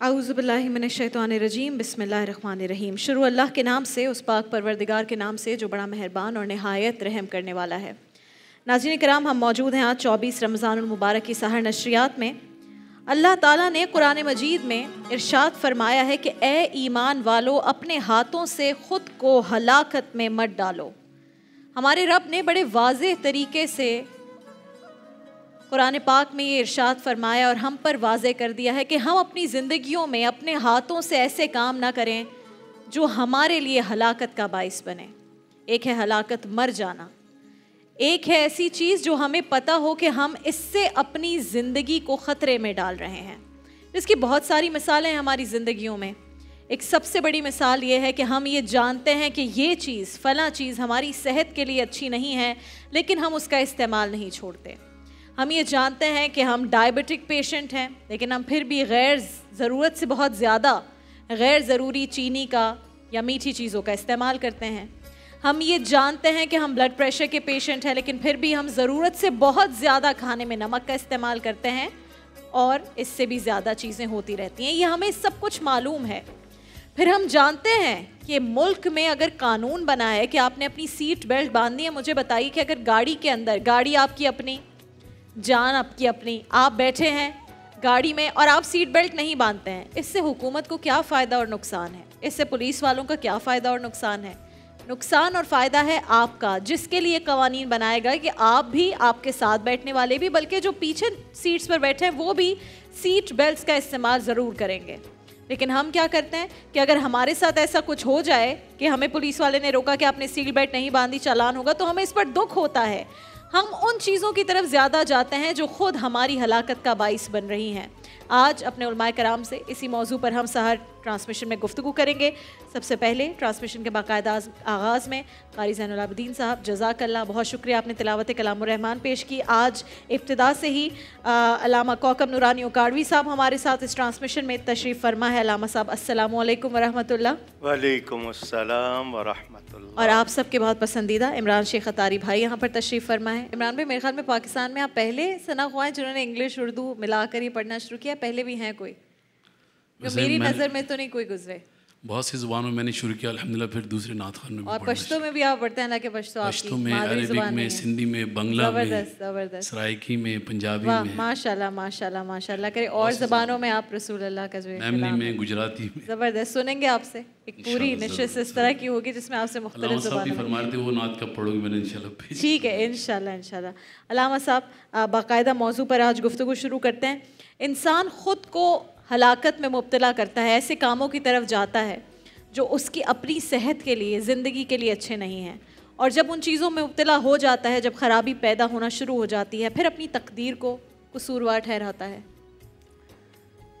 औज़ुबिल्लाहि मिनश्शैतानिर्रजीम बिस्मिल्लाहिर्रहमानिर्रहीम। शुरू अल्लाह के नाम से, उस पाक परवरदिगार के नाम से जो बड़ा मेहरबान और नहायत रहम करने वाला है। नाज़रीन किराम, हम मौजूद हैं आज 24 रमज़ानुल मुबारक की सहर नशरियात में। अल्लाह ताला ने कुरान मजीद में इरशाद फरमाया है कि ए ईमान वालो, अपने हाथों से ख़ुद को हलाकत में मत डालो। हमारे रब ने बड़े वाज़ेह तरीके से कुरान पाक में ये इरशाद फरमाया और हम पर वाज़े कर दिया है कि हम अपनी ज़िंदगियों में अपने हाथों से ऐसे काम ना करें जो हमारे लिए हलाकत का बाइस बने। एक है हलाकत मर जाना, एक है ऐसी चीज़ जो हमें पता हो कि हम इससे अपनी ज़िंदगी को ख़तरे में डाल रहे हैं। इसकी बहुत सारी मिसालें हैं हमारी ज़िंदगियों में। एक सबसे बड़ी मिसाल ये है कि हम ये जानते हैं कि ये चीज़, फ़लाँ चीज़ हमारी सेहत के लिए अच्छी नहीं है, लेकिन हम उसका इस्तेमाल नहीं छोड़ते। हम ये जानते हैं कि हम डायबिटिक पेशेंट हैं, लेकिन हम फिर भी गैर ज़रूरत से बहुत ज़्यादा गैर ज़रूरी चीनी का या मीठी चीज़ों का इस्तेमाल करते हैं। हम ये जानते हैं कि हम ब्लड प्रेशर के पेशेंट हैं, लेकिन फिर भी हम ज़रूरत से बहुत ज़्यादा खाने में नमक का इस्तेमाल करते हैं और इससे भी ज़्यादा चीज़ें होती रहती हैं। ये हमें सब कुछ मालूम है। फिर हम जानते हैं कि मुल्क में अगर कानून बना है कि आपने अपनी सीट बेल्ट बांधनी है, मुझे बताइए कि अगर गाड़ी के अंदर, गाड़ी आपकी अपनी, जान आपकी अपनी, आप बैठे हैं गाड़ी में और आप सीट बेल्ट नहीं बांधते हैं, इससे हुकूमत को क्या फ़ायदा और नुकसान है? इससे पुलिस वालों का क्या फ़ायदा और नुकसान है? नुकसान और फ़ायदा है आपका, जिसके लिए कवानीन बनाया गया कि आप भी, आपके साथ बैठने वाले भी, बल्कि जो पीछे सीट्स पर बैठे हैं वो भी सीट बेल्ट्स का इस्तेमाल ज़रूर करेंगे। लेकिन हम क्या करते हैं कि अगर हमारे साथ ऐसा कुछ हो जाए कि हमें पुलिस वाले ने रोका कि आपने सीट बेल्ट नहीं बांधी, चालान होगा, तो हमें इस पर दुख होता है। हम उन चीज़ों की तरफ ज़्यादा जाते हैं जो ख़ुद हमारी हलाकत का बाइस बन रही हैं। आज अपने उलमाए कराम से इसी मौजू पर हम सहर ट्रांसमिशन में गुफ्तगू करेंगे। सबसे पहले ट्रांसमिशन के बाकायदा आगाज़ में क़ारी ज़ैनुल आबिदीन साहब, जज़ाकल्लाह, बहुत शुक्रिया, आपने तिलावत कलामुर रहमान पेश की। आज इब्तिदा से ही अल्लामा कौकब नूरानी उकाड़वी साहब हमारे साथ इस ट्रांसमिशन में तशरीफ़ फरमा है। अल्लामा साहब, अस्सलामु अलैकुम व रहमतुल्लाह। वालेकुम अस्सलाम व रहमतुल्लाह। और आप सबके बहुत पसंदीदा इमरान शेख अतारी भाई यहाँ पर तशरीफ़ फरमा है। इमरान भाई, मेरे ख्याल में पाकिस्तान में आप पहले सना ख्वाह जिन्होंने इंग्लिश उर्दू मिलाकर ही पढ़ना शुरू किया, पहले भी हैं कोई? मेरी नज़र में तो नहीं कोई गुजरे। बहुत सी ज़ुबानों में मैंने शुरू किया अल्हम्दुलिल्लाह, फिर दूसरे नात खान में और पश्तो में भी आप पढ़ते हैं, हालांकि पश्तो आपकी में, मादरी ज़ुबान में, सिंधी में, बंगला में, ज़बरदस्त, सराइकी में, पंजाबी में, माशाल्लाह माशाल्लाह माशाल्लाह करे। और ज़बानों में आप रसूल अल्लाह का जो मेमनी में, गुजराती में। ज़बरदस्त, सुनेंगे आपसे एक पूरी निश्चित इस तरह की होगी जिसमें आपसे मुख्तलिफ ज़ुबानों फरमा रहे थे वो नात कब पढ़ोगे, मैंने इंशाल्लाह। ठीक है, इंशाल्लाह इंशाल्लाह। अल्लामा साहब, बाकायदा मौजू पर आज गुफ्तगू शुरू करते हैं। इंसान ख़ुद को हलाकत में मुब्तला करता है, ऐसे कामों की तरफ जाता है जो उसकी अपनी सेहत के लिए, ज़िंदगी के लिए अच्छे नहीं हैं, और जब उन चीज़ों में मुब्तला हो जाता है, जब ख़राबी पैदा होना शुरू हो जाती है, फिर अपनी तकदीर को कसूरवार ठहराता है।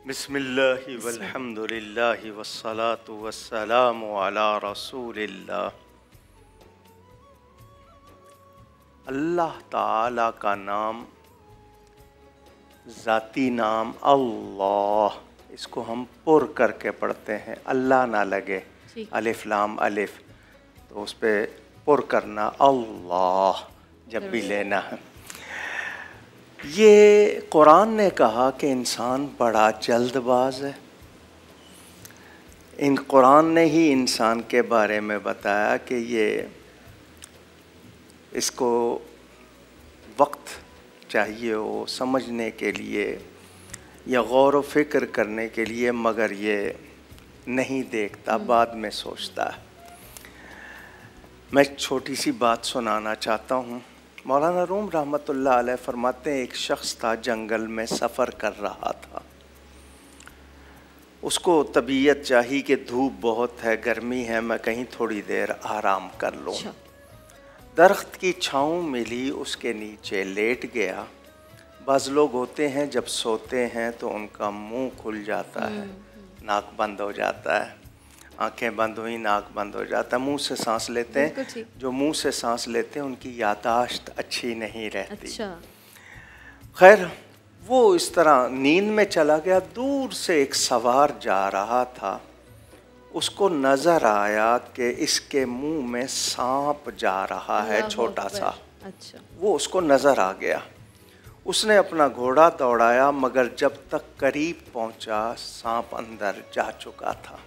बिस्मिल्लाहि वल्हम्दुलिल्लाहि वस्सलातु वस्सलामु अला रसूलिल्लाह। अल्लाह ताला का नाम, ज़ाती नाम अल्लाह, इसको हम पुर करके पढ़ते हैं, अल्लाह ना लगे, अलिफ लाम अलिफ, तो उस पर पुर करना अल्लाह जब भी लेना है। ये कुरान ने कहा कि इंसान बड़ा जल्दबाज है। इन कुरान ने ही इंसान के बारे में बताया कि ये, इसको वक्त चाहिए हो समझने के लिए या गौर व फिक्र करने के लिए, मगर ये नहीं देखता, बाद में सोचता है। मैं छोटी सी बात सुनाना चाहता हूँ। मौलाना रूम रहमतुल्लाह अलैह फरमाते हैं, एक शख्स था, जंगल में सफ़र कर रहा था। उसको तबीयत चाहिए कि धूप बहुत है, गर्मी है, मैं कहीं थोड़ी देर आराम कर लूँ। दरख्त की छाँव मिली, उसके नीचे लेट गया। बाज़ लोग होते हैं जब सोते हैं तो उनका मुंह खुल जाता है, नाक बंद हो जाता है, आंखें बंद हुई, नाक बंद हो जाता है, मुंह से सांस लेते हैं। जो मुंह से सांस लेते हैं उनकी यादाश्त अच्छी नहीं रहती। खैर, वो इस तरह नींद में चला गया। दूर से एक सवार जा रहा था, उसको नज़र आया कि इसके मुंह में सांप जा रहा है, छोटा सा। वो उसको नज़र आ गया। उसने अपना घोड़ा दौड़ाया, मगर जब तक करीब पहुंचा सांप अंदर जा चुका था।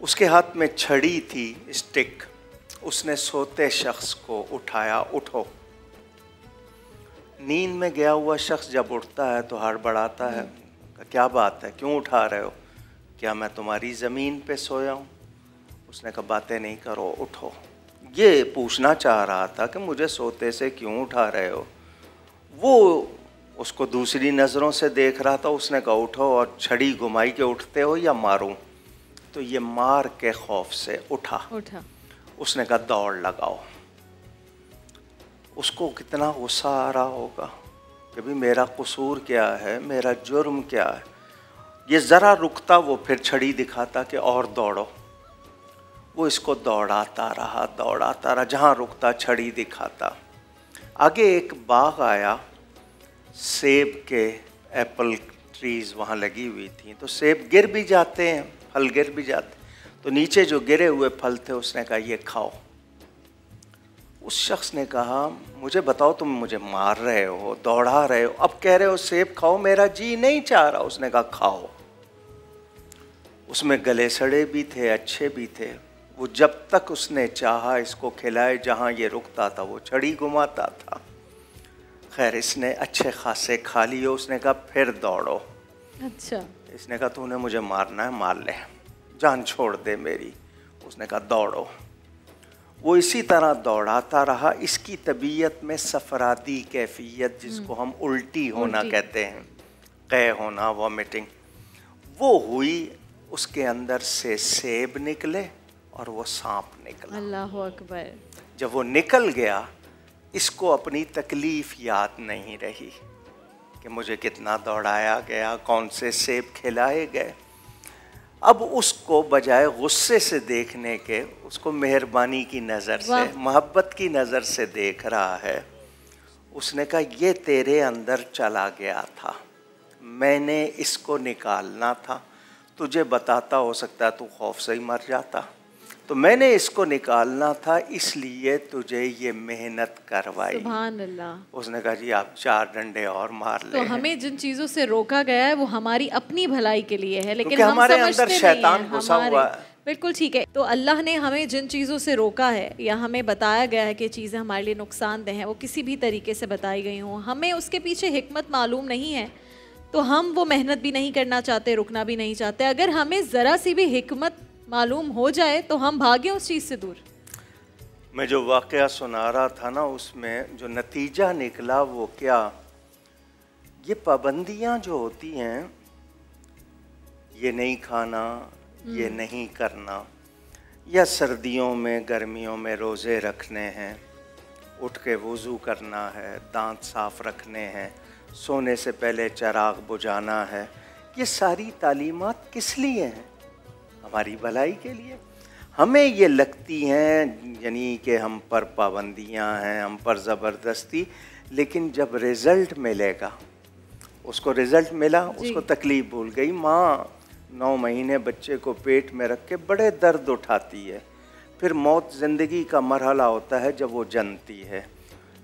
उसके हाथ में छड़ी थी, स्टिक। उसने सोते शख्स को उठाया, उठो। नींद में गया हुआ शख्स जब उठता है तो हड़बड़ाता है, क्या बात है, क्यों उठा रहे हो, क्या मैं तुम्हारी ज़मीन पे सोया हूँ? उसने कहा बातें नहीं करो, उठो। ये पूछना चाह रहा था कि मुझे सोते से क्यों उठा रहे हो। वो उसको दूसरी नज़रों से देख रहा था। उसने कहा उठो, और छड़ी घुमाई के उठते हो या मारूं? तो ये मार के खौफ से उठा। उसने कहा दौड़ लगाओ। उसको कितना गुस्सा आ रहा होगा कि भाई मेरा कसूर क्या है, मेरा जुर्म क्या है। ये ज़रा रुकता, वो फिर छड़ी दिखाता कि और दौड़ो। वो इसको दौड़ाता रहा, जहाँ रुकता छड़ी दिखाता। आगे एक बाग आया, सेब के एप्पल ट्रीज वहाँ लगी हुई थी, तो सेब गिर भी जाते हैं, फल गिर भी जाते, तो नीचे जो गिरे हुए फल थे उसने कहा ये खाओ। उस शख्स ने कहा मुझे बताओ, तुम मुझे मार रहे हो, दौड़ा रहे हो, अब कह रहे हो सेब खाओ, मेरा जी नहीं चाह रहा। उसने कहा खाओ। उसमें गले सड़े भी थे, अच्छे भी थे। वो जब तक उसने चाहा इसको खिलाए, जहाँ ये रुकता था वो छड़ी घुमाता था। खैर इसने अच्छे खासे खा लिए। उसने कहा फिर दौड़ो। अच्छा। इसने कहा तूने मुझे मारना है, मार ले, जान छोड़ दे मेरी। उसने कहा दौड़ो। वो इसी तरह दौड़ाता रहा। इसकी तबीयत में सफरादी कैफियत, जिसको हम उल्टी होना कहते हैं, कै होना, वॉमिटिंग, वो हुई। उसके अंदर से सेब निकले और वो सांप निकला। अल्लाह अकबर। जब वो निकल गया, इसको अपनी तकलीफ याद नहीं रही कि मुझे कितना दौड़ाया गया, कौन से सेब खिलाए गए। अब उसको बजाय गुस्से से देखने के, उसको मेहरबानी की नज़र से, मोहब्बत की नज़र से देख रहा है। उसने कहा ये तेरे अंदर चला गया था, मैंने इसको निकालना था। तुझे बताता हो सकता है तू खौफ से ही मर जाता, तो मैंने इसको निकालना था, इसलिए तुझे ये मेहनत करवाई। सुभान अल्लाह। उसने कहा जी आप 4 डंडे और मार ले। तो हमें जिन चीज़ों से रोका गया है वो हमारी अपनी भलाई के लिए है, लेकिन हम हमारे समझते अंदर शैतान घुसा हुआ है। बिल्कुल ठीक है। तो अल्लाह ने हमें जिन चीज़ों से रोका है या हमें बताया गया है कि चीज़ें हमारे लिए नुकसानदेह हैं, वो किसी भी तरीके से बताई गई हों, हमें उसके पीछे हिकमत मालूम नहीं है, तो हम वो मेहनत भी नहीं करना चाहते, रुकना भी नहीं चाहते। अगर हमें ज़रा सी भी हिकमत मालूम हो जाए तो हम भागें उस चीज़ से दूर। मैं जो वाक़या सुना रहा था ना, उसमें जो नतीजा निकला वो क्या, ये पाबंदियाँ जो होती हैं, ये नहीं खाना, ये नहीं करना, या सर्दियों में गर्मियों में रोज़े रखने हैं, उठ के वज़ू करना है, दांत साफ़ रखने हैं, सोने से पहले चिराग बुझाना है, ये सारी तालीमात किस लिए हैं? हमारी भलाई के लिए। हमें ये लगती हैं यानी कि हम पर पाबंदियां हैं, हम पर ज़बरदस्ती, लेकिन जब रिज़ल्ट मिलेगा, उसको रिज़ल्ट मिला, उसको तकलीफ़ भूल गई। माँ 9 महीने बच्चे को पेट में रख के बड़े दर्द उठाती है, फिर मौत ज़िंदगी का मरहला होता है जब वो जनती है,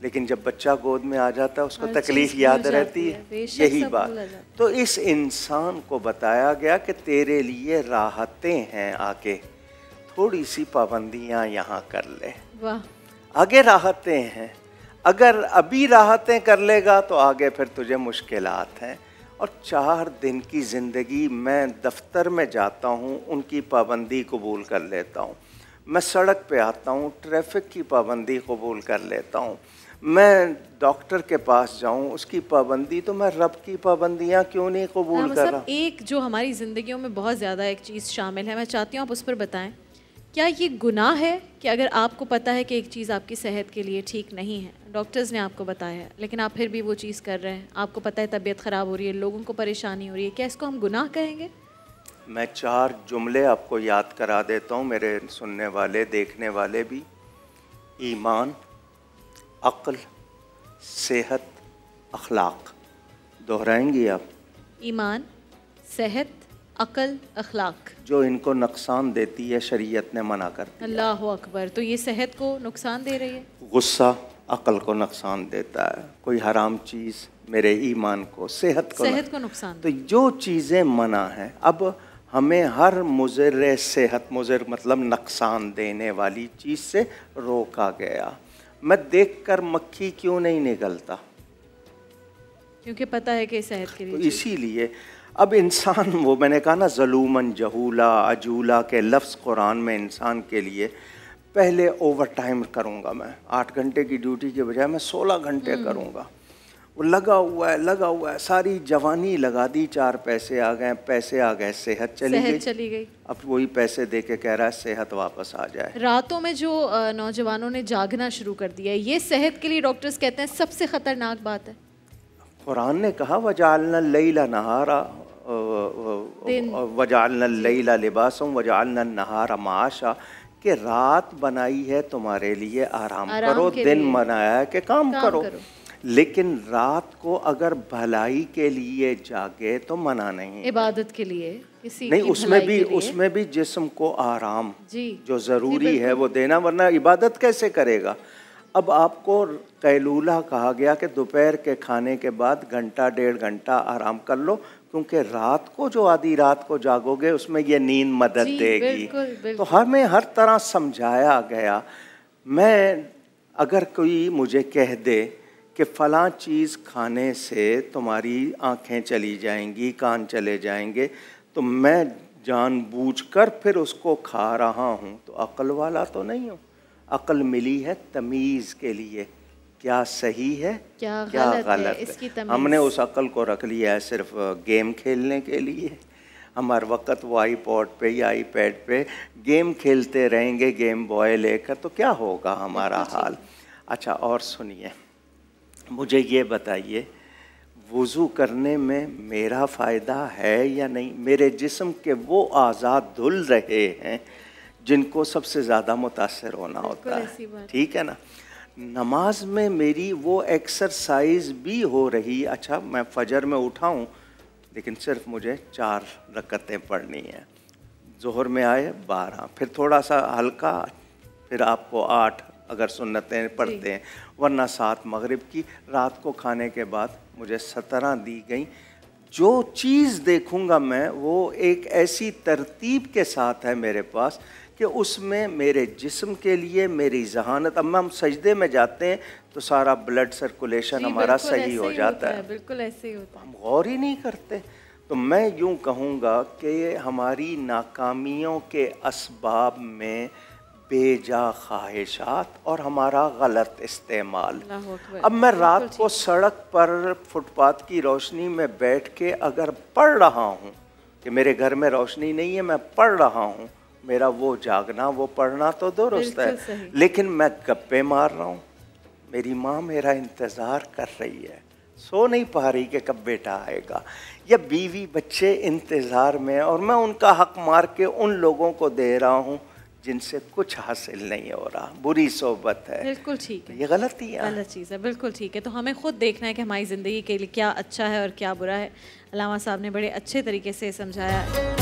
लेकिन जब बच्चा गोद में आ जाता है उसको तकलीफ़ याद रहती है। यही बात। तो इस इंसान को बताया गया कि तेरे लिए राहतें हैं, आगे थोड़ी सी पाबंदियां यहाँ कर ले, आगे राहतें हैं। अगर अभी राहतें कर लेगा तो आगे फिर तुझे मुश्किलात हैं। और 4 दिन की ज़िंदगी, मैं दफ्तर में जाता हूँ, उनकी पाबंदी कबूल कर लेता हूँ। मैं सड़क पे आता हूँ, ट्रैफिक की पाबंदी कबूल कर लेता हूँ। मैं डॉक्टर के पास जाऊं, उसकी पाबंदी, तो मैं रब की पाबंदियां क्यों नहीं कबूल कर रहा? एक जो हमारी ज़िंदगियों में बहुत ज़्यादा एक चीज़ शामिल है, मैं चाहती हूँ आप उस पर बताएं। क्या ये गुनाह है कि अगर आपको पता है कि एक चीज़ आपकी सेहत के लिए ठीक नहीं है, डॉक्टर्स ने आपको बताया है, लेकिन आप फिर भी वो चीज़ कर रहे हैं, आपको पता है तबीयत ख़राब हो रही है, लोगों को परेशानी हो रही है, क्या इसको हम गुनाह कहेंगे? मैं 4 जुमले आपको याद करा देता हूँ, मेरे सुनने वाले, देखने वाले भी। ईमान, अक्ल, सेहत, अखलाक। दोहराएंगी आप? ईमान, सेहत, अक्ल, अखलाक। जो इनको नुकसान देती है शरीयत ने मना कर दिया। अल्लाह अकबर। तो ये सेहत को नुकसान दे रही है? गुस्सा अक्ल को नुकसान देता है, कोई हराम चीज़ मेरे ईमान को, सेहत को नुकसान। तो जो चीज़ें मना है, अब हमें हर मुज़र सेहत, मुज़र मतलब नुकसान देने वाली चीज़ से रोका गया। मैं देखकर मक्खी क्यों नहीं निकलता? क्योंकि पता है कि सेहत के लिए। तो इसीलिए अब इंसान, वो मैंने कहा ना, ज़लूमन जहूला अजूला के लफ्ज़ कुरान में इंसान के लिए, पहले ओवर टाइम करूँगा मैं, 8 घंटे की ड्यूटी के बजाय मैं 16 घंटे करूँगा। वो लगा हुआ है, सारी जवानी लगा दी, 4 पैसे आ गए, सेहत चली गई। अब वही पैसे दे के कह रहा है सेहत वापस आ जाए। रातों में जो नौजवानों ने जागना शुरू कर दिया है, ये सेहत के लिए डॉक्टर्स कहते हैं सबसे ख़तरनाक बात है। कुरान ने कहा वजालना लैला नहारा वजालना लैला लिबासम वजालना नहारा माशा, कि रात बनाई है तुम्हारे लिए आराम करो, दिन बनाया है कि काम करो। लेकिन रात को अगर भलाई के लिए जागे तो मना नहीं, इबादत के लिए किसी नहीं, की उसमें भी जिस्म को आराम जी जो ज़रूरी है वो देना, वरना इबादत कैसे करेगा। अब आपको कैलूला कहा गया कि दोपहर के खाने के बाद घंटा 1.5 घंटा आराम कर लो, क्योंकि रात को जो आधी रात को जागोगे उसमें ये नींद मदद देगी। बिल्कुल। तो हमें हर तरह समझाया गया। मैं अगर कोई मुझे कह दे कि फ़लाँ चीज़ खाने से तुम्हारी आँखें चली जाएंगी, कान चले जाएंगे, तो मैं जानबूझकर फिर उसको खा रहा हूँ, तो अक्ल वाला तो नहीं हूँ। अक्ल मिली है तमीज़ के लिए, क्या सही है क्या गलत है। हमने उस अक्ल को रख लिया है सिर्फ गेम खेलने के लिए। हमारे वक्त वो आईपॉड पे या आईपैड पे गेम खेलते रहेंगे, गेम बॉय लेकर, तो क्या होगा हमारा हाल। अच्छा, और सुनिए, मुझे ये बताइए, वज़ू करने में मेरा फ़ायदा है या नहीं। मेरे जिस्म के वो आज़ाद धुल रहे हैं जिनको सबसे ज़्यादा मुतासर होना होता है, ठीक है ना। नमाज में मेरी वो एक्सरसाइज भी हो रही। अच्छा, मैं फजर में उठाऊं लेकिन सिर्फ मुझे 4 रकतें पढ़नी है, ज़ोहर में आए 12, फिर थोड़ा सा हल्का, फिर आपको 8 अगर सुन्नतें पढ़ते हैं, वरना 7 मगरिब की। रात को खाने के बाद मुझे 17 दी गई। जो चीज़ देखूंगा मैं वो एक ऐसी तरतीब के साथ है मेरे पास कि उसमें मेरे जिस्म के लिए मेरी जहानत। अब हम सजदे में जाते हैं तो सारा ब्लड सर्कुलेशन हमारा सही हो जाता है, बिल्कुल ऐसे ही होता है, हम गौर ही नहीं करते। तो मैं यूँ कहूँगा कि हमारी नाकामियों के असबाब में बेजा ख्वाहिशात और हमारा गलत इस्तेमाल। अब मैं रात को सड़क पर फुटपाथ की रोशनी में बैठ के अगर पढ़ रहा हूँ कि मेरे घर में रोशनी नहीं है, मैं पढ़ रहा हूँ, मेरा वो जागना वो पढ़ना तो दुरुस्त है, लेकिन मैं गप्पे मार रहा हूँ। मेरी माँ मेरा इंतज़ार कर रही है, सो नहीं पा रही कि कब बेटा आएगा, या बीवी बच्चे इंतज़ार में, और मैं उनका हक मार के उन लोगों को दे रहा हूँ जिनसे कुछ हासिल नहीं हो रहा। बुरी सोबत है। बिल्कुल ठीक है, ये गलती है, गलत चीज़ है। बिल्कुल ठीक है। तो हमें खुद देखना है कि हमारी ज़िंदगी के लिए क्या अच्छा है और क्या बुरा है। अल्लामा साहब ने बड़े अच्छे तरीके से समझाया।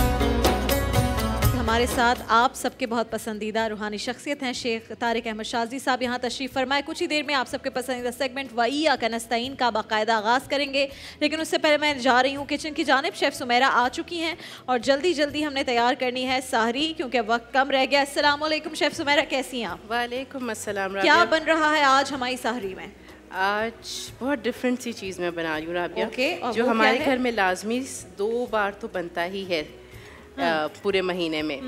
हमारे साथ आप सबके बहुत पसंदीदा रूहानी शख्सियत हैं शेख तारिक अहमद शाज़ी साहब, यहाँ तशरीफ़ फरमाए। कुछ ही देर में आप सबके पसंदीदा सेगमेंट वइय्याका नस्तईन का बाकायदा आगाज़ करेंगे, लेकिन उससे पहले मैं जा रही हूँ किचन की जानिब। शेफ़ सुमेरा आ चुकी हैं और जल्दी जल्दी हमने तैयार करनी है सहरी, क्योंकि वक्त कम रह गया। अस्सलाम वालेकुम शेफ़ सुमेरा, कैसी हैं आप? वालेकुम अस्सलाम। क्या बन रहा है आज हमारी सहरी में? आज बहुत डिफरेंट सी चीज़ मैं बना रही हूँ राबिया। जो हमारे घर में लाजमी 2 बार तो बनता ही है पूरे महीने में।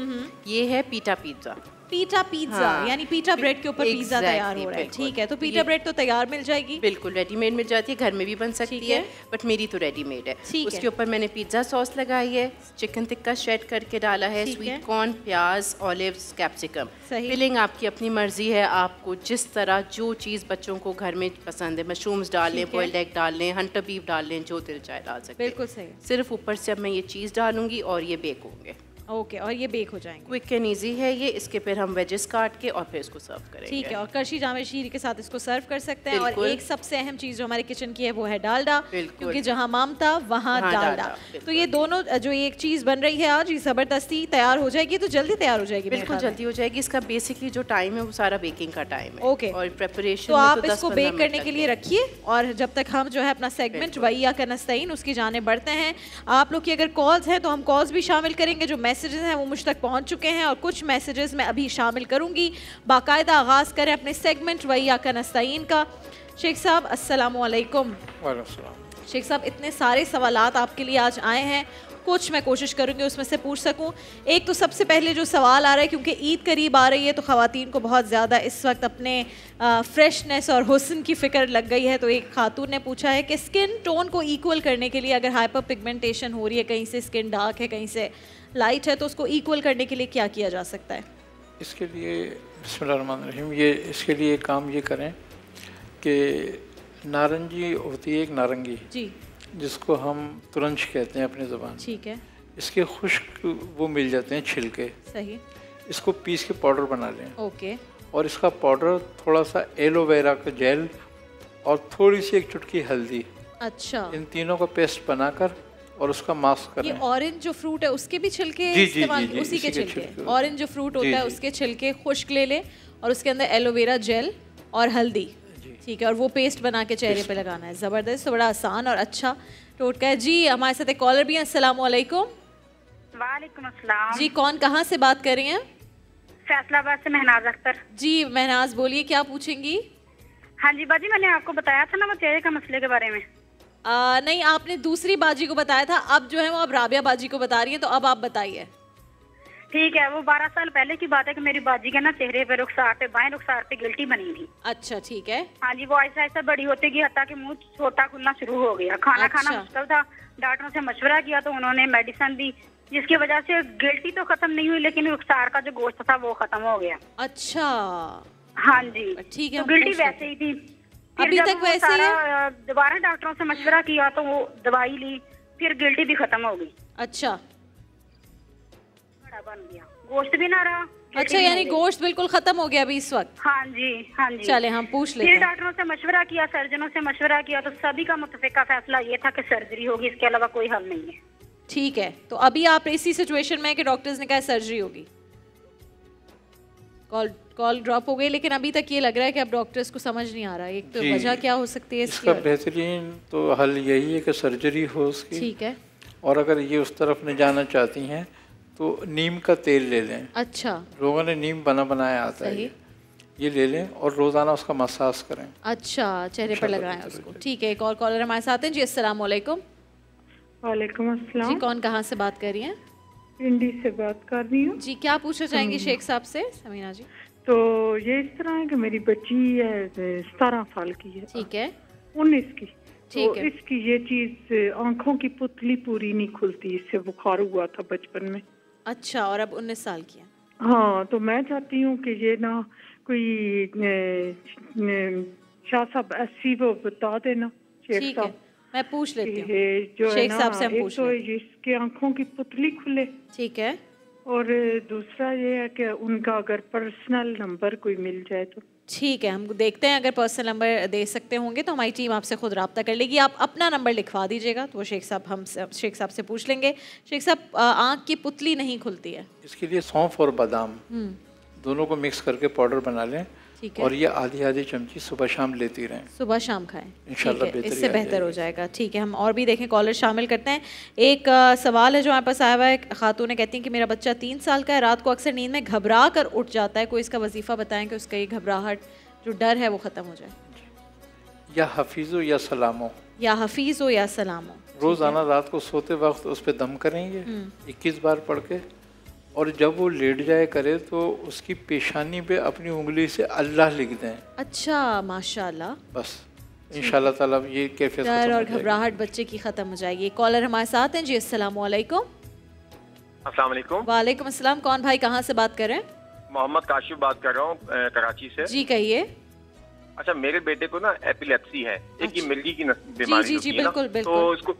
ये है पीटा पिज़्ज़ा। पीटा पिज़्ज़ा यानी पीटा ब्रेड के ऊपर पिज़्ज़ा तैयार हो रहा है, ठीक है। तो पीटा ब्रेड तो तैयार मिल जाएगी? बिल्कुल रेडीमेड मिल जाती है, घर में भी बन सकती है, बट मेरी तो रेडीमेड है। उसके ऊपर मैंने पिज़्ज़ा सॉस लगाई है, चिकन टिक्का श्रेड करके डाला है, स्वीट कॉर्न, प्याज, ऑलिव्स, कैप्सिकम। फिलिंग आपकी अपनी मर्जी है, आपको जिस तरह जो चीज़ बच्चों को घर में पसंद है, मशरूम्स डाल लें, बॉइल्ड एग डाल लें, हंटर बीफ डाल लें, जो दिल चाहे डाल सकते हैं। बिल्कुल सही। सिर्फ ऊपर से अब मैं ये चीज़ डालूंगी और ये बेक होंगे। ओके, और ये बेक हो जाएंगे। क्विक एंड इजी है ये। इसके फिर हम वेजेस काट के और फिर इसको सर्व करेंगे। ठीक है, और करशी जामे शीर के साथ इसको सर्व कर सकते हैं। और एक सबसे अहम चीज़ जो हमारे किचन की है वो है डालडा, क्योंकि जहाँ ममता वहाँ डालडा। तो ये दोनों जो एक चीज़ बन रही है आज, ये ज़बरदस्ती तैयार हो जाएगी, तो जल्दी तैयार हो जाएगी। बिल्कुल जल्दी हो जाएगी। इसका बेसिकली जो टाइम है वो सारा बेकिंग का टाइम है। ओके, और प्रेपरेशन तो आप इसको बेक करने के लिए रखिए, और जब तक हम जो है अपना सेगमेंट वइय्याका नस्तईन उसकी जाने बढ़ते हैं। आप लोग की अगर कॉल्स हैं तो हम कॉल्स भी शामिल करेंगे, जो मैसेजेस हैं वो मुझ तक पहुंच चुके हैं और कुछ मैसेजेस मैं अभी शामिल करूंगी। बाकायदा आगाज़ करें अपने सेगमेंट वइय्याका नस्तईन का। शेख साहब अस्सलाम वालेकुम। वालेकुम। शेख साहब, इतने सारे सवालात आपके लिए आज आए हैं, कुछ मैं कोशिश करूंगी उसमें से पूछ सकूं। एक तो सबसे पहले जो सवाल आ रहा है, क्योंकि ईद करीब आ रही है तो ख़वातीन को बहुत ज़्यादा इस वक्त अपने फ्रेशनेस और हुस्न की फ़िक्र लग गई है। तो एक खातून ने पूछा है कि स्किन टोन को इक्वल करने के लिए, अगर हाइपर पिगमेंटेशन हो रही है, कहीं से स्किन डार्क है कहीं से लाइट है, तो उसको इक्वल करने के लिए क्या किया जा सकता है? इसके लिए बिस्मिल्लाहिर्रहमानिर्रहीम, ये इसके लिए काम ये करें कि नारंगी होती है एक नारंगी जी, जिसको हम तुरंश कहते हैं अपनी ज़बान, ठीक है। इसके खुश्क वो मिल जाते हैं छिलके। सही। इसको पीस के पाउडर बना लें। ओके। और इसका पाउडर, थोड़ा सा एलोवेरा का जेल और थोड़ी सी एक चुटकी हल्दी, अच्छा, इन तीनों का पेस्ट बनाकर और उसका मास्क करें। ये ऑरेंज जो फ्रूट है उसके भी छिलके इस्तेमाल, उसी के छिलके, ऑरेंज जो फ्रूट होता है उसके छिलके खुश्क ले लें और उसके अंदर एलोवेरा जेल और हल्दी, ठीक है, और वो पेस्ट बना के चेहरे पे लगाना है। ज़बरदस्त, तो बड़ा आसान और अच्छा टोटका है जी। हमारे साथ एक कॉलर भी हैं। अस्सलाम वालेकुम। वालेकुम अस्सलाम जी, कौन कहाँ से बात कर रही हैं? फैसलाबाद से महनाज अख्तर। जी महनाज, बोलिए क्या पूछेंगी? हाँ जी बाजी, मैंने आपको बताया था ना वो चेहरे का मसले के बारे में। नहीं, आपने दूसरी बाजी को बताया था, अब जो है वो आप राबिया बाजी को बता रही हैं, तो अब आप बताइए। ठीक है, वो 12 साल पहले की बात है कि मेरी बाजी के ना चेहरे पे, रुखसार पे, बाएं रुखसार पे गिल्टी बनी थी। अच्छा, ठीक है। हाँ जी, वो ऐसा ऐसा बड़ी होती गई हत्ता कि मुंह छोटा खुलना शुरू हो गया। खाना खाना मुश्किल था। डॉक्टरों से मशवरा किया तो उन्होंने मेडिसिन दी, जिसकी वजह से गिल्टी तो खत्म नहीं हुई, लेकिन रुखसार का जो गोश्त था वो खत्म हो गया। अच्छा, हाँ जी, ठीक है। तो गिल्टी वैसे ही थी, अभी तक वैसे ही है? दोबारा डॉक्टरों से मशवरा किया तो वो दवाई ली, फिर गिल्टी भी खत्म हो गई। अच्छा, बड़ा बन गया, गोश्त भी ना रहा। अच्छा, यानी गोश्त बिल्कुल खत्म हो गया अभी इस वक्त? हाँ जी, हाँ जी। चले हम पूछ लेते फिर हैं। डॉक्टरों से मशवरा किया, सर्जनों से मशवरा किया, तो सभी का मुतफिका फैसला ये था कि सर्जरी होगी, इसके अलावा कोई हल नहीं है। ठीक है, तो अभी आप इसी सिचुएशन में है कि डॉक्टर्स ने कहा सर्जरी होगी। कॉल ड्रॉप हो गई, लेकिन अभी तक ये लग रहा है कि अब डॉक्टर्स को समझ नहीं आ रहा है। एक तो वजह क्या हो सकती है इसका? बेहतरीन तो हल यही है कि सर्जरी हो उसकी। ठीक है। और अगर ये उस तरफ नहीं जाना चाहती हैं तो नीम का तेल ले लें। अच्छा, लोगों ने नीम बनाया आता है, ये ले लें और रोज़ाना उसका मसाज करें। अच्छा, चेहरे पर लगाएं उसको। ठीक है, एक और कॉलर हमारे साथ हैं जी। अस्सलाम वालेकुम। वालेकुम अस्सलाम जी, कौन कहाँ से बात कर रही हैं? इंडी से बात कर रही हूँ जी। क्या पूछना चाहेंगी शेख साहब से? समीना जी। तो ये इस तरह है कि मेरी बच्ची है 17 साल की है। ठीक है। 19 की। ठीक तो है। इसकी ये चीज, आंखों की पुतली पूरी नहीं खुलती, इससे बुखार हुआ था बचपन में। अच्छा, और अब 19 साल की है? हाँ, तो मैं चाहती हूँ कि ये ना कोई शाह साहब ऐसी वो बता देना शेख साहब। मैं पूछ लेती हूँ जो शेख साहब से। हम पूछ तो इसके आंखों की पुतली खुले। ठीक है। और दूसरा ये है कि उनका अगर पर्सनल नंबर कोई मिल जाए तो। ठीक है, हम देखते हैं, अगर पर्सनल नंबर दे सकते होंगे तो हमारी टीम आपसे खुद रब्ता कर लेगी। आप अपना नंबर लिखवा दीजिएगा तो वो शेख साहब से पूछ लेंगे। शेख साहब, आँख की पुतली नहीं खुलती है, इसके लिए सौंफ और बादाम दोनों को मिक्स करके पाउडर बना लें। और ये आधी चमची सुबह शाम लेती रहें। सुबह शाम खाएं, इंशाल्लाह इससे बेहतर हो जाएगा। ठीक है, हम और भी देखें, कॉलर शामिल करते हैं। एक सवाल है जो हमारे पास आया हुआ है। खातून कहती हैं कि मेरा बच्चा 3 साल का है, रात को अक्सर नींद में घबरा कर उठ जाता है, कोई इसका वजीफ़ा बताएं कि उसका ये घबराहट जो डर है वो ख़त्म हो जाए। या हफीज़ो या सलामो, या हफीज़ो या सलामो। रोज़ाना रात को सोते वक्त उस पर दम करेंगे 21 बार पढ़ के, और जब वो लेट जाए करे तो उसकी पेशानी पे अपनी उंगली से अल्लाह लिख दें। अच्छा, माशाल्लाह। बस इंशाल्लाह ताला ये कैफियत डर और घबराहट बच्चे की ख़त्म हो जाएगी। कॉलर हमारे साथ हैं जी। अस्सलाम वालेकुम। अस्सलाम वालेकुम। वालेकुम अस्सलाम। कौन भाई, कहाँ से बात कर रहे हैं? मोहम्मद काशिफ बात कर रहा हूँ कराची से। जी कहिए। अच्छा, मेरे बेटे को ना एपिलेप्सी है, एक ये मिर्गी की बीमारी जी, होती है बिल्कुल, ना, बिल्कुल। तो इसको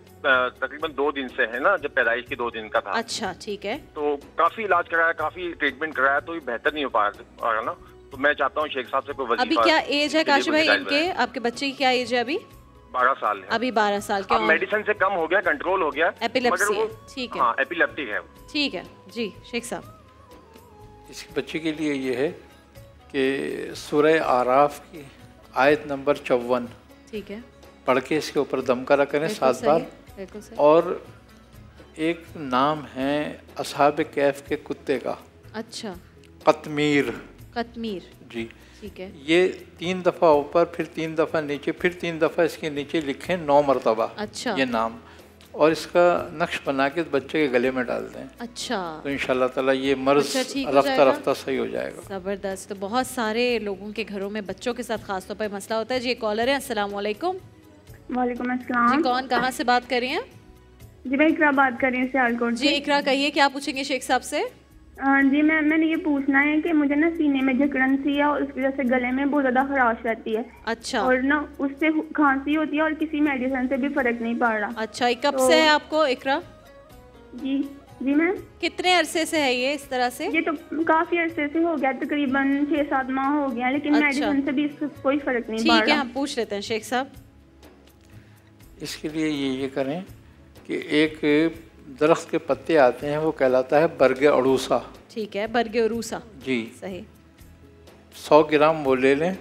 तकरीबन 2 दिन से है ना, जब पैदाइश के 2 दिन का था। अच्छा, ठीक है। तो काफी इलाज कराया, काफी ट्रीटमेंट कराया, तो ये बेहतर नहीं हो पा रहा ना। तो मैं चाहता हूँ शेख साहब से कोई वजीफा। अभी क्या एज है काशिफ भाई इनके? आपके बच्चे की क्या एज है अभी? 12 साल है। अभी 12 साल के। मेडिसिन से कम हो गया, कंट्रोल हो गया। एपिलेप्सी है, ठीक है। हाँ, एपिलेप्टिक है। ठीक है जी शेख साहब। इस बच्चे के लिए ये है कि सूरह आराफ की आयत नंबर 54, ठीक है, पढ़ के इसके ऊपर दम करा करें 7 बार। और एक नाम है असहाब कैफ के कुत्ते का। अच्छा, कतमीर। कतमीर जी, ठीक है। ये 3 दफ़ा ऊपर, फिर 3 दफ़ा नीचे, फिर 3 दफ़ा इसके नीचे लिखें 9 मरतबा। अच्छा, ये नाम, और इसका नक्श बना के बच्चे के गले में डाल दें। अच्छा, तो इंशाल्लाह ताला ये मर्ज रफ्ता रफ्ता सही हो जाएगा। ज़बरदस्त। तो बहुत सारे लोगों के घरों में बच्चों के साथ खास तौर पर मसला होता है जी। कॉलर है। अस्सलाम वालेकुम। वालेकुम अस्सलाम। जी, कौन कहाँ से बात कर रही हैं? जी, मैं इकरा बात कर रही हूँ सियालकोट से। जी इकरा, कहिए क्या पूछेंगे शेख साहब से? जी, मैंने ये पूछना है कि मुझे ना सीने में जकड़न सी है और उसकी वजह से गले में बहुत ज़्यादा खराश रहती है। अच्छा। और ना उससे खांसी होती है और किसी मेडिसिन से भी फर्क नहीं पड़ रहा। अच्छा, कब से है आपको इकरा? जी, जी मैम। कितने अरसे से है ये इस तरह से? ये तो काफी अरसे से हो गया, तकरीबन 6-7 माह हो गया, लेकिन मेडिसिन से भी इससे कोई फर्क नहीं पड़ा। ठीक है, हम पूछ लेते हैं शेख साहब। इसके लिए ये करें कि एक दरख्त के पत्ते आते हैं, वो कहलाता है बरगे अड़ूसा। ठीक है, बरगे अड़ूसा जी सही। 100 ग्राम वो ले लें,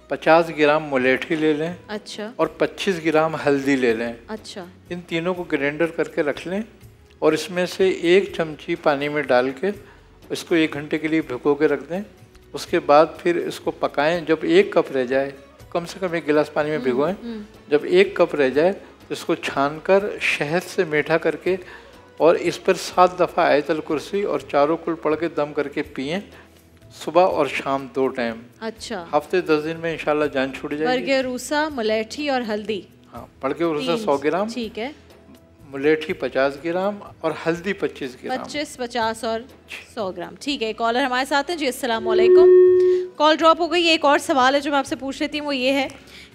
50 ग्राम मुलेठी ले लें, अच्छा, और 25 ग्राम हल्दी ले लें। अच्छा, इन तीनों को ग्राइंडर करके रख लें और इसमें से 1 चमची पानी में डाल के इसको 1 घंटे के लिए भिगो के रख दें। उसके बाद फिर इसको पकाएं। जब 1 कप रह जाए, कम से कम 1 गिलास पानी में भिगोएं। जब 1 कप रह जाए तो इसको छानकर शहद से मीठा करके और इस पर 7 दफ़ा आयतल कुर्सी और चारों कुल पढ़ के दम करके पिएं, सुबह और शाम 2 टाइम। अच्छा, हफ्ते 10 दिन में इंशाल्लाह जान छूट जाएगी। बरगे अड़ूसा, मुलेठी और हल्दी। हाँ, बरगे अड़ूसा 100 ग्राम, ठीक है, मुलेठी 50 ग्राम और हल्दी 25 ग्राम। 25, 50 और 100 ग्राम। ठीक है, कॉलर हमारे साथ हैं जी। अस्सलाम वालेकुम। कॉल ड्रॉप हो गई। एक और सवाल है जो मैं आपसे पूछ लेती हूँ, वो ये है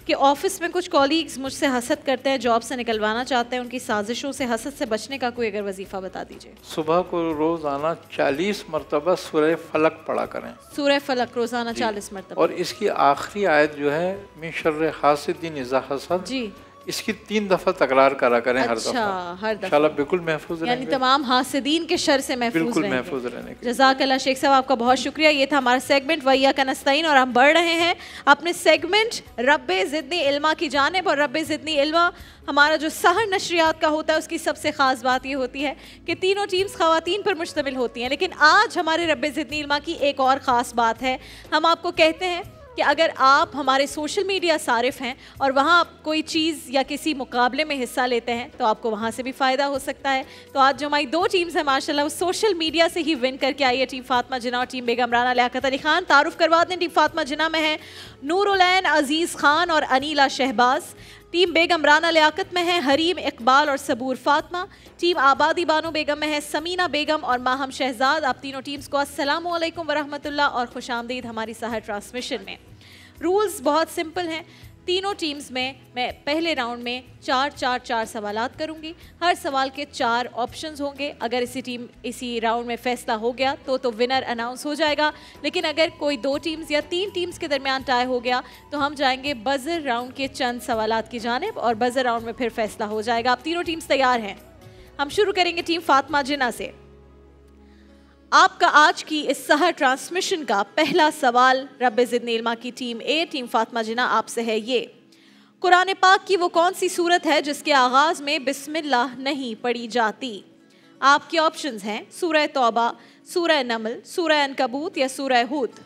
कि ऑफिस में कुछ कॉलीग्स मुझसे हसद करते हैं, जॉब से निकलवाना चाहते हैं, उनकी साजिशों से, हसद से बचने का कोई अगर वजीफा बता दीजिए। सुबह को रोजाना 40 मरतबा सूरह फलक पढ़ा करें। सूरह फलक रोजाना 40 मरतबा। और इसकी आखिरी आयत जो है मिन शर्रि हासिदिन इज़ा हसद, जी, इसकी 3 दफ़ा तकरार करा करें। अच्छा, हर दफ़ा इंशाल्लाह बिल्कुल महफूज रहेंगे, यानी तमाम हासिदीन के शर से महफूज रहेंगे। महफूज रहने के। जज़ाकल्लाह शेख साहब, आपका बहुत शुक्रिया। ये था हमारा सेगमेंट वैया का नस्ताइन, और हम बढ़ रहे हैं अपने सेगमेंट रब्बे ज़िदनी इल्मा की जानिब। और रब्बे ज़िदनी इल्मा हमारा जो सहर नशरियात का होता है, उसकी सबसे ख़ास बात ये होती है कि तीनों टीम्स ख़वातीन पर मुश्तमिल होती हैं। लेकिन आज हमारे रब्बे ज़िदनी इल्मा की एक और ख़ास बात है। हम आपको कहते हैं कि अगर आप हमारे सोशल मीडिया सारिफ हैं और वहाँ आप कोई चीज़ या किसी मुकाबले में हिस्सा लेते हैं, तो आपको वहाँ से भी फ़ायदा हो सकता है। तो आज जो हमारी 2 टीम्स हैं माशाल्लाह, वो सोशल मीडिया से ही विन करके आई है। टीम फातिमा जिन्ना और टीम बेगम राना लियाकत अली खान। तारुफ करवा दें, टीम फातिमा जिन्ना में है नूरुलैन अजीज़ खान और अनीला शहबाज। टीम बेगम राना लियाकत में है हरीम इकबाल और सबूर फातिमा। टीम आबादी बानो बेगम में है समीना बेगम और माहम शहजाद। आप तीनों टीम्स को अस्सलामु अलैकुम वरहमतुल्लाह और खुशामदीद हमारी सहर ट्रांसमिशन में। रूल्स बहुत सिंपल हैं। तीनों टीम्स में मैं पहले राउंड में 4 सवालात करूंगी। हर सवाल के 4 ऑप्शंस होंगे। अगर इसी राउंड में फैसला हो गया तो विनर अनाउंस हो जाएगा। लेकिन अगर कोई 2 टीम्स या 3 टीम्स के दरमियान टाई हो गया तो हम जाएंगे बजर राउंड के चंद सवालात की जानिब और बजर राउंड में फिर फैसला हो जाएगा। आप तीनों टीम्स तैयार हैं? हम शुरू करेंगे टीम फातिमा जिन्ना से। आपका आज की इस सहर ट्रांसमिशन का पहला सवाल रब्बे ज़िदनी इल्मा की टीम ए, टीम फातिमा जिन्ना आपसे है ये। कुरान पाक की वो कौन सी सूरत है जिसके आगाज़ में बिस्मिल्लाह नहीं पढ़ी जाती? आपके ऑप्शंस हैं सूरह तौबा, सूरह नमल, सूरह अनकबूत या सूरह हूद।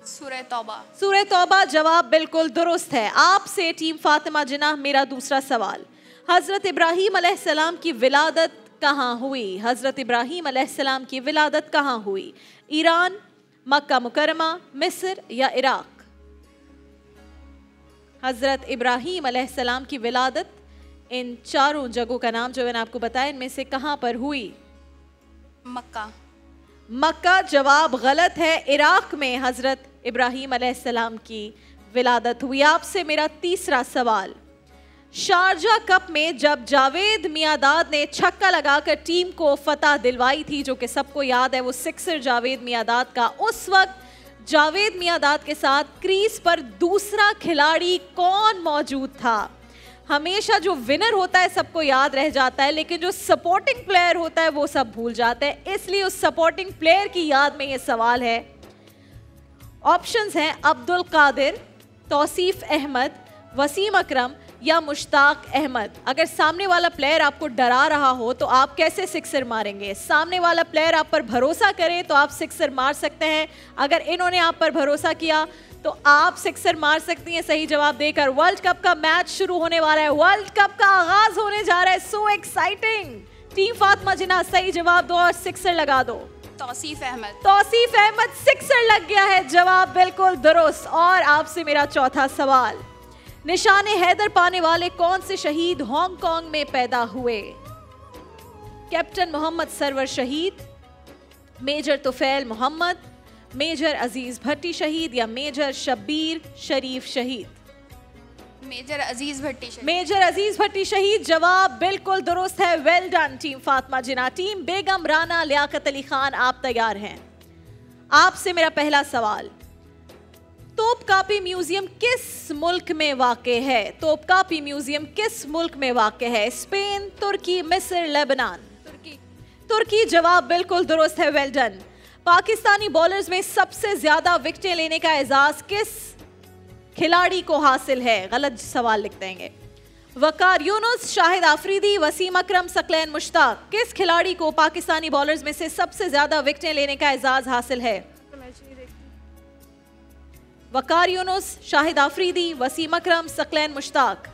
सूरह तौबा। सूरह तौबा जवाब बिल्कुल दुरुस्त है। आपसे टीम फातिमा जिन्ना मेरा दूसरा सवाल। हज़रत इब्राहीम अलैहिस्सलाम की विलादत कहाँ हुई? हज़रत इब्राहीम अलैहिस्सलाम की विलादत कहाँ हुई? ईरान, मक्का मुकरमा, मिस्र या इराक? हज़रत इब्राहीम अलैहिस्सलाम की विलादत इन 4 जगहों का नाम जो मैंने आपको बताया, इनमें से कहाँ पर हुई? मक्का। मक्का जवाब गलत है। इराक में हज़रत इब्राहीम अलैहिस्सलाम की विलादत हुई। आपसे मेरा तीसरा सवाल। शारजा कप में जब जावेद मियांदाद ने छक्का लगाकर टीम को फतह दिलवाई थी, जो कि सबको याद है, वो सिक्सर जावेद मियांदाद का, उस वक्त जावेद मियांदाद के साथ क्रीज पर दूसरा खिलाड़ी कौन मौजूद था? हमेशा जो विनर होता है सबको याद रह जाता है, लेकिन जो सपोर्टिंग प्लेयर होता है वो सब भूल जाते हैं। इसलिए उस सपोर्टिंग प्लेयर की याद में ये सवाल है। ऑप्शंस हैं अब्दुल कादिर, तौसीफ अहमद, वसीम अकरम या मुश्ताक अहमद। अगर सामने वाला प्लेयर आपको डरा रहा हो तो आप कैसे सिक्सर मारेंगे? सामने वाला प्लेयर आप पर भरोसा करे तो आप सिक्सर मार सकते हैं। अगर इन्होंने आप पर भरोसा किया तो आप सिक्सर मार सकती हैं सही जवाब देकर। वर्ल्ड कप का मैच शुरू होने वाला है, वर्ल्ड कप का आगाज होने जा रहा है। So exciting. टीम फातिमा जिन्ना सही जवाब दो और सिक्सर लगा दो। तौसीफ अहमद। तौसीफ अहमद, सिक्सर लग गया है। जवाब बिल्कुल दुरुस्त। और आपसे मेरा चौथा सवाल। निशान हैदर पाने वाले कौन से शहीद हांगकांग में पैदा हुए? कैप्टन मोहम्मद सरवर शहीद, मेजर तुफैल मोहम्मद, मेजर अजीज भट्टी शहीद या मेजर शब्बीर शरीफ शहीद? मेजर अजीज भट्टी शहीद। मेजर अजीज भट्टी शहीद जवाब बिल्कुल दुरुस्त है। वेल डन टीम फातिमा जिन्ना। टीम बेगम राना लियाकत अली खान, आप तैयार हैं? आपसे मेरा पहला सवाल, तोपकापी म्यूजियम किस मुल्क में वाक़े है? तोपकापी म्यूजियम किस मुल्क में वाक़े है? स्पेन, तुर्की, मिस्र, लेबनान? तुर्की जवाब बिल्कुल दुरुस्त है। Well done. पाकिस्तानी बॉलर्स में सबसे ज्यादा विकेटें लेने का एजाज किस खिलाड़ी को हासिल है? गलत सवाल लिख देंगे। वकार यूनुस, शाहिद आफरीदी, वसीम अकरम, सकलैन मुश्ताक, किस खिलाड़ी को पाकिस्तानी बॉलर्स में से सबसे ज्यादा विकेटें लेने का एजाज हासिल है? वकार यूनुस, शाहिद आफरीदी, वसीम अकरम, सकलैन मुश्ताक?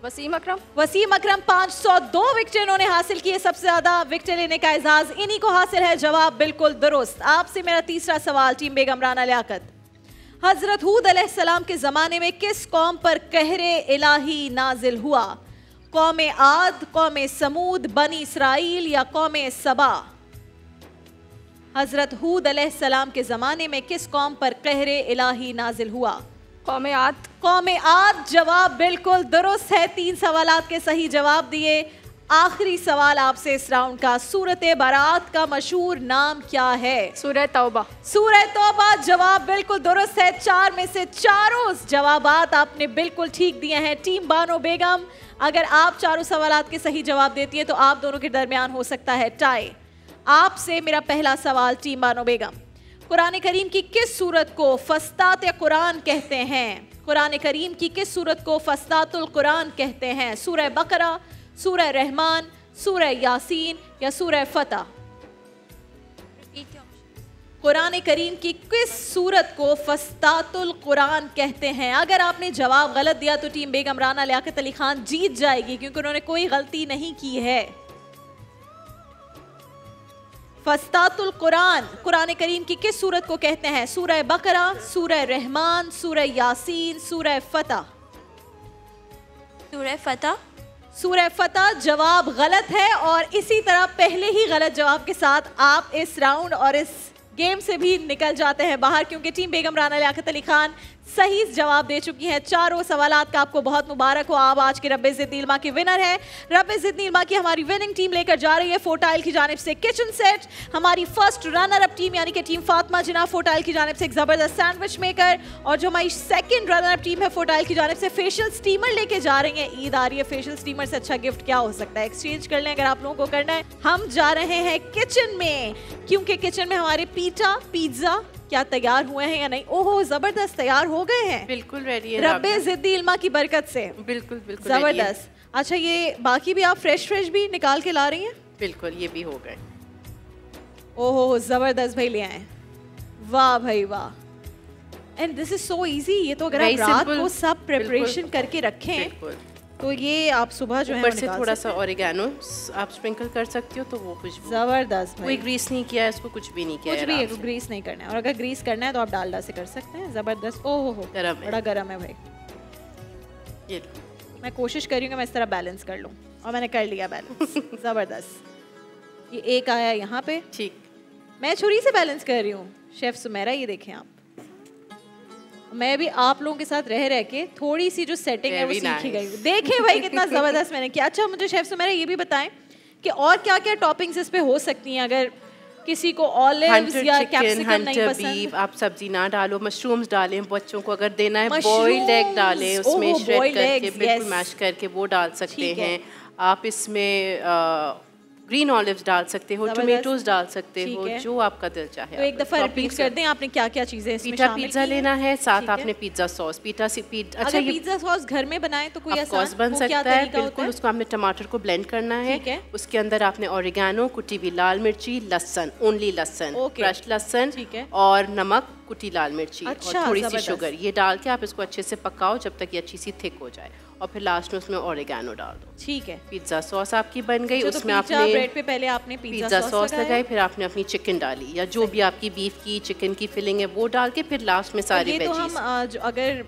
वसीम अकरम। वसीम अकरम 502 विकेट इन्होंने हासिल किए। सबसे ज्यादा विकेट लेने का एजाज इन्हीं को हासिल है। जवाब बिल्कुल दुरुस्त। आपसे मेरा तीसरा सवाल टीम बेगम राना लियाकत, हजरत हूद अलैहिस्सलाम के जमाने में किस कौम पर कहरे इलाही नाजिल हुआ? कौम आद, कौम समूद, बनी इसराइल या कौम सबा? हजरत हूद अलैहिस्सलाम के जमाने में किस कौम पर कहरे इलाही नाजिल हुआ? कौम आद। कौम आद जवाब बिल्कुल दुरुस्त है। 3 सवालात के सही जवाब दिए। आखिरी सवाल आपसे इस राउंड का, सूरत बारात का मशहूर नाम क्या है? सूरह तौबा। सूरह तौबा जवाब बिल्कुल दुरुस्त है। 4 में से चारों जवाबात आपने बिल्कुल ठीक दिए हैं। टीम बानो बेगम, अगर आप चारों सवालात के सही जवाब देती हैं तो आप दोनों के दरमियान हो सकता है टाई। आपसे मेरा पहला सवाल टीम बानो बेगम, कुरान करीम की किस सूरत को फस्तात कुरान कहते हैं? कुरान करीम की किस सूरत को फस्तातुल कुरान कहते हैं? सूरह बकरा, सूरह रहमान, सूरह यासीन या सूरह फतह? कुरान करीम की किस सूरत को फस्तातुल कुरान कहते हैं? अगर आपने जवाब गलत दिया तो टीम बेगम राना लियाकत अली खान जीत जाएगी, क्योंकि उन्होंने कोई गलती नहीं की है। फस्तातुल कुरान कुरान करीम की किस सूरत को कहते हैं? सूरह बकरा, सूरह रहमान, सूरह यासीन, सूरह फतह? सूरह फतह। सूरह फतह जवाब गलत है। और इसी तरह पहले ही गलत जवाब के साथ आप इस राउंड और इस गेम से भी निकल जाते हैं बाहर, क्योंकि टीम बेगम राना लियाकत अली खान सही जवाब दे चुकी हैं। चारों सवालात का आपको बहुत मुबारक हो। आप आज के रब्बे ज़िद नीलमा की विनर है। रब्बे ज़िद नीलमा की हमारी विनिंग टीम लेकर जा रही है फोटाइल की जानिब से किचन सेट। हमारी फर्स्ट रनर अप टीम यानी कि टीम फातिमा जिन्ना फोटाइल की जानिब से एक ज़बरदस्त सैंडविच मेकर, और जो हमारी सेकंड रनर अप टीम है फोटाइल की जानिब से फेशियल स्टीमर लेके जा रही है। ईद आ रही है, फेशियल स्टीमर से अच्छा गिफ्ट क्या हो सकता है? एक्सचेंज कर लें अगर आप लोगों को करना है। हम जा रहे हैं किचन में, क्योंकि किचन में हमारे पिज्जा क्या तैयार हुए हैं या नहीं? ओहो जबरदस्त तैयार हो गए हैं। बिल्कुल रेडी है रब्बे ज़िद्दी इल्मा की बरकत से। बिल्कुल बिल्कुल जबरदस्त। अच्छा, ये बाकी भी आप फ्रेश भी निकाल के ला रही हैं? बिल्कुल, ये भी हो गए। ओहो जबरदस्त भाई ले आए। वाह भाई वाह। And this is so easy. ये तो अगर आप रात को सब प्रिपरेशन करके रखें तो ये आप सुबह जो है ऊपर से थोड़ा सा ऑरिगेनो आप स्प्रिंकल कर सकती हो, तो वो कुछ जबरदस्त। कोई ग्रीस नहीं किया है इसको, कुछ भी नहीं किया है, कुछ भी ग्रीस नहीं करना है। और अगर ग्रीस करना है तो आप डालडा से कर सकते हैं। जबरदस्त। ओहो हो, बड़ा गर्म है भाई। ये मैं कोशिश कर रही हूँ कि मैं इस तरह बैलेंस कर लूँ, और मैंने कर लिया बैलेंस। जबरदस्त। ये एक आया यहाँ पे, ठीक। मैं छुरी से बैलेंस कर रही हूँ। शेफ सुमेरा, ये देखें आप, मैं भी आप लोगों के साथ रह के थोड़ी सी जो सेटिंग है वो सीखी गई। देखें भाई कितना जबरदस्त मैंने किया। अच्छा, मुझे शेफ सुमेरा ये भी बताएं कि और क्या क्या टॉपिंग्स इस पे हो सकती हैं अगर किसी को ऑलिव्स या कैप्सिकम नहीं पसंद? आप सब्जी ना डालो, मशरूम्स डालें, बच्चों को अगर देना है बॉइल्ड एग डालें, उसमें श्रेड करके बिल्कुल मैश करके वो डाल सकते हैं आप। इसमें ग्रीन ऑलिव्स डाल सकते हो, टोमेटोज डाल सकते हो, जो आपका दिल चाहे। तो एक दफा रिपीट कर दें आपने क्या क्या चीजें इसमें शामिल की? पिज्जा लेना है, साथ आपने पिज्जा सॉस। अच्छा, पिज्जा सॉस घर में बनाएं तो कोई आसान बन सकता है? बिल्कुल। उसको आपने टमाटर को ब्लेंड करना है, उसके अंदर आपने ऑरिगेनो, कुटी हुई लाल मिर्ची, लहसुन, ओनली लहसुन, क्रश लहसुन और नमक, कुटी लाल मिर्ची और थोड़ी सी शुगर, ये डाल के आप इसको अच्छे से पकाओ जब तक ये अच्छी सी थिक हो जाए, और फिर लास्ट में उसमें ऑरिगेनो डाल दो। ठीक है, पिज्जा सॉस आपकी बन गई। उसमें आपने ब्रेड पे पहले आपने पिज्जा सॉस लगाई, फिर आपने अपनी चिकन डाली या जो भी आपकी बीफ की चिकन की फिलिंग है वो डाल के फिर लास्ट में सारी वेजीज। तो हम अगर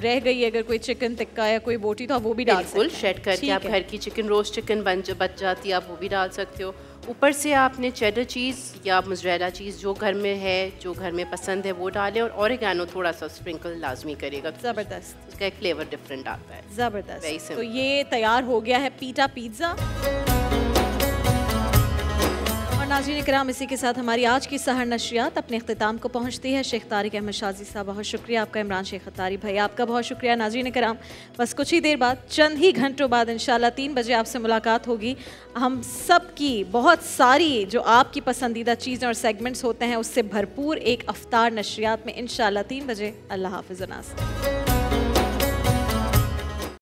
रह गई अगर कोई चिकन टिक्का या कोई बोटी तो वो भी डाल सकते हैं। बिल्कुल, शेड करके आप घर की चिकन रोस्ट चिकन बच जाती है, आप वो भी डाल सकते हो। ऊपर से आपने चेडर चीज़ या मोज़रेला चीज़ जो घर में है, जो घर में पसंद है वो डालें, और ऑरिगेनो थोड़ा सा स्प्रिंकल लाजमी करेगा। ज़बरदस्त, उसका एक फ्लेवर डिफरेंट आता है। ज़बरदस्त। तो ये तैयार हो गया है पीटा पिज़्ज़ा। नाज़रीन इकराम, इसी के साथ हमारी आज की सहर नशरियात अपने अख्तिताम को पहुंचती है। शेख तारिक अहमद शाजी साहब बहुत शुक्रिया आपका, इमरान शेख अत्तारी भाई आपका बहुत शुक्रिया। नाज़रीन इकराम, बस कुछ ही देर बाद, चंद ही घंटों बाद इंशाल्लाह 3 बजे आपसे मुलाकात होगी। हम सब की बहुत सारी जो आपकी पसंदीदा चीज़ें और सेगमेंट्स होते हैं उससे भरपूर एक अफ्तार नशरियात में इंशाल्लाह 3 बजे। अल्लाह हाफ़िज़।